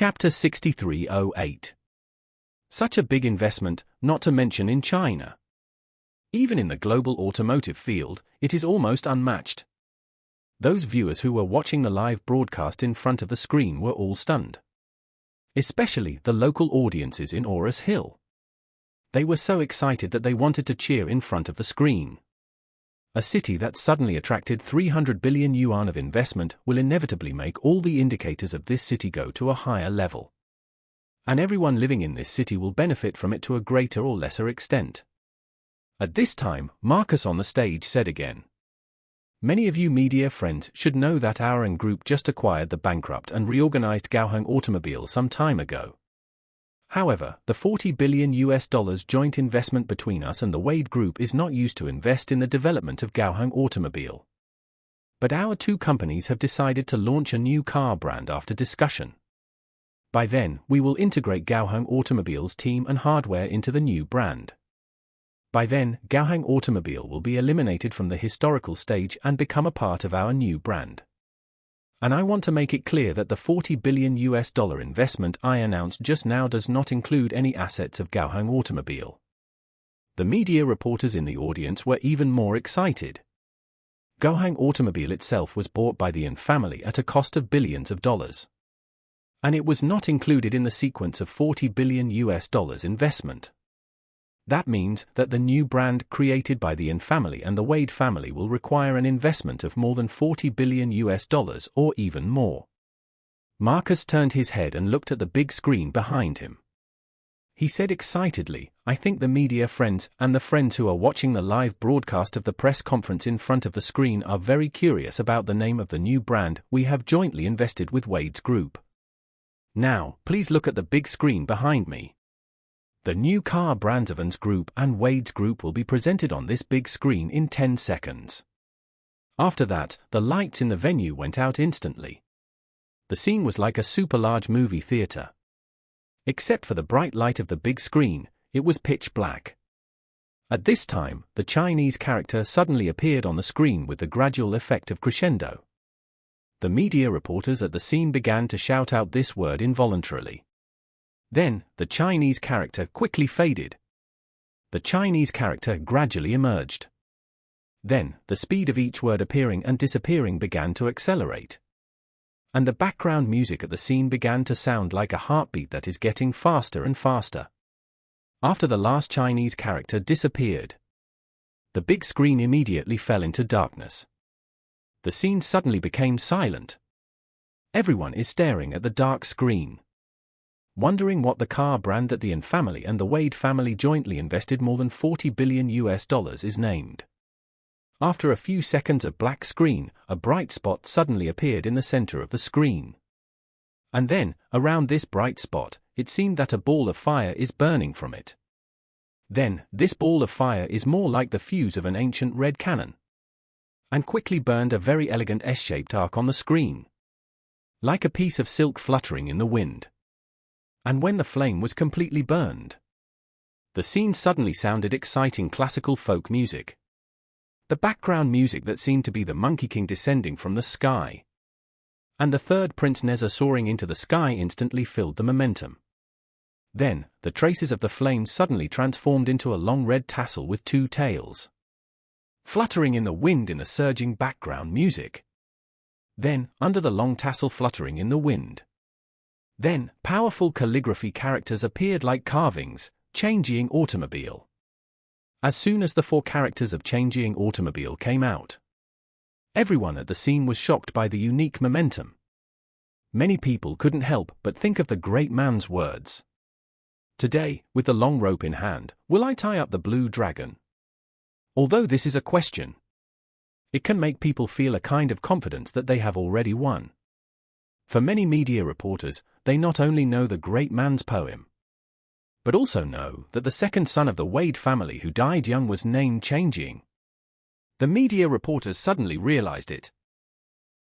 Chapter 6308. Such a big investment, not to mention in China. Even in the global automotive field, it is almost unmatched. Those viewers who were watching the live broadcast in front of the screen were all stunned. Especially the local audiences in Orus Hill. They were so excited that they wanted to cheer in front of the screen. A city that suddenly attracted 300 billion yuan of investment will inevitably make all the indicators of this city go to a higher level. And everyone living in this city will benefit from it to a greater or lesser extent. At this time, Marcus on the stage said again, "Many of you media friends should know that our Group just acquired the bankrupt and reorganized Gaoheng Automobile some time ago. However, the $40 billion joint investment between us and the Wade Group is not used to invest in the development of Gaoheng Automobile. But our two companies have decided to launch a new car brand after discussion. By then, we will integrate Gaoheng Automobile's team and hardware into the new brand. By then, Gaoheng Automobile will be eliminated from the historical stage and become a part of our new brand. And I want to make it clear that the $40 billion investment I announced just now does not include any assets of Gaoheng Automobile." The media reporters in the audience were even more excited. Gaoheng Automobile itself was bought by the An family at a cost of billions of dollars. And it was not included in the sequence of $40 billion investment. That means that the new brand created by the An family and the Wade family will require an investment of more than $40 billion or even more. Marcus turned his head and looked at the big screen behind him. He said excitedly, "I think the media friends and the friends who are watching the live broadcast of the press conference in front of the screen are very curious about the name of the new brand we have jointly invested with Wade's Group. Now, please look at the big screen behind me. The new car brands of An's Group and Wade's Group will be presented on this big screen in 10 seconds. After that, the lights in the venue went out instantly. The scene was like a super large movie theater. Except for the bright light of the big screen, it was pitch black. At this time, the Chinese character suddenly appeared on the screen with the gradual effect of crescendo. The media reporters at the scene began to shout out this word involuntarily. Then, the Chinese character quickly faded. The Chinese character gradually emerged. Then, the speed of each word appearing and disappearing began to accelerate. And the background music at the scene began to sound like a heartbeat that is getting faster and faster. After the last Chinese character disappeared, the big screen immediately fell into darkness. The scene suddenly became silent. Everyone is staring at the dark screen, wondering what the car brand that the An family and the Wade family jointly invested more than $40 billion is named. After a few seconds of black screen, a bright spot suddenly appeared in the center of the screen. And then, around this bright spot, it seemed that a ball of fire is burning from it. Then, this ball of fire is more like the fuse of an ancient red cannon, and quickly burned a very elegant S-shaped arc on the screen, like a piece of silk fluttering in the wind. And when the flame was completely burned, the scene suddenly sounded exciting classical folk music. The background music that seemed to be the Monkey King descending from the sky. And the third Prince Neza soaring into the sky instantly filled the momentum. Then, the traces of the flame suddenly transformed into a long red tassel with two tails, fluttering in the wind in the surging background music. Then, under the long tassel fluttering in the wind, then, powerful calligraphy characters appeared like carvings, Changjiang Automobile. As soon as the 4 characters of Changjiang Automobile came out, everyone at the scene was shocked by the unique momentum. Many people couldn't help but think of the great man's words. "Today, with the long rope in hand, will I tie up the blue dragon?" Although this is a question, it can make people feel a kind of confidence that they have already won. For many media reporters, they not only know the great man's poem, but also know that the second son of the Wade family who died young was named Changjiang. The media reporters suddenly realized it.